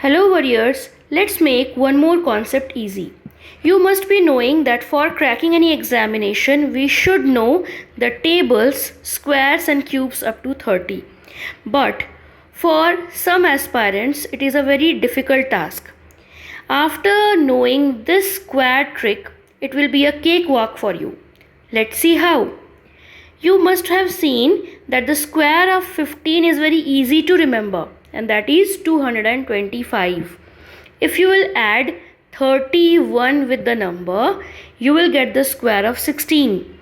Hello warriors, let's make one more concept easy. You must be knowing that for cracking any examination, we should know the tables, squares and cubes up to 30. But for some aspirants, it is a very difficult task. After knowing this square trick, it will be a cakewalk for you. Let's see how. You must have seen that the square of 15 is very easy to remember, and that is 225. If you will add 31 with the number, you will get the square of 16.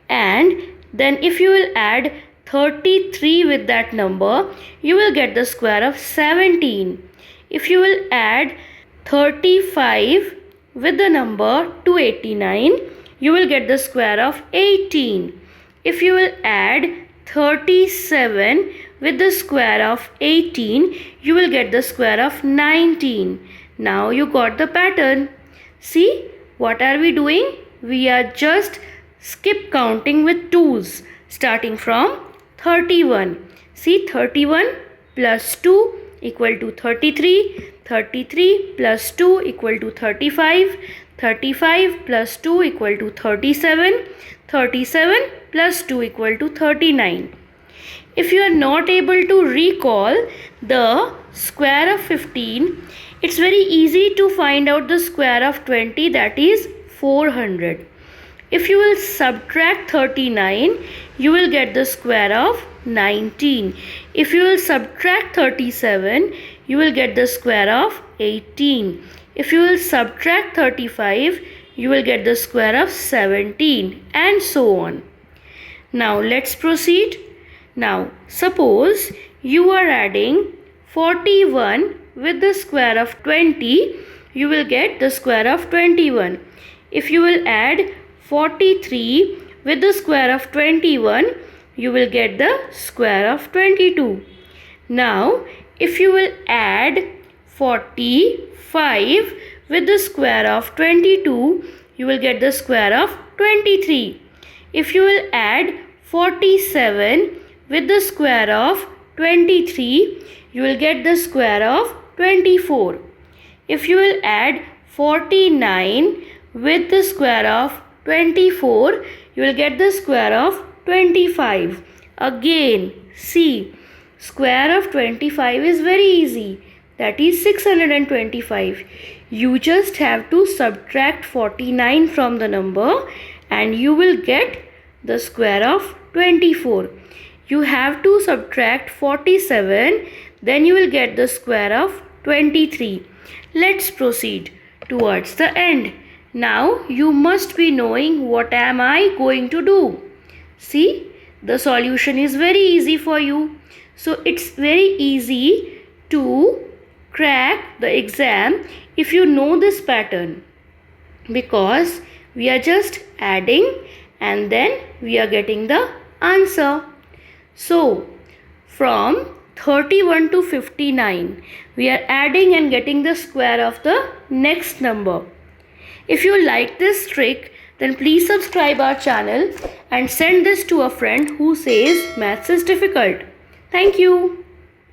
And then if you will add 33 with that number, you will get the square of 17. If you will add 35 with the number 289, you will get the square of 18. If you will add 37 with the square of 18, you will get the square of 19. Now you got the pattern. See, what are we doing? We are just skip counting with 2's, starting from 31. See, 31 plus 2 equal to 33. 33 plus 2 equal to 35. 35 plus 2 equal to 37. 37 plus 2 equal to 39. If you are not able to recall the square of 15, it's very easy to find out the square of 20, that is 400. If you will subtract 39, you will get the square of 19. If you will subtract 37, you will get the square of 18. If you will subtract 35, you will get the square of 17, and so on. Now let's proceed. Now suppose you are adding 41 with the square of 20, you will get the square of 21. If you will add 43 with the square of 21, you will get the square of 22. Now if you will add 45 with the square of 22, you will get the square of 23. If you will add 47 with the square of 23, you will get the square of 24. If you will add 49 with the square of 24, you will get the square of 25. Again, see, square of 25 is very easy. That is 625. You just have to subtract 49 from the number and you will get the square of 24. You have to subtract 47, then you will get the square of 23. Let's proceed towards the end. Now you must be knowing what am I going to do. See, the solution is very easy for you. So it's very easy to crack the exam if you know this pattern, because we are just adding and then we are getting the answer. So from 31 to 59, we are adding and getting the square of the next number. If you like this trick, then please subscribe our channel and send this to a friend who says maths is difficult. Thank you.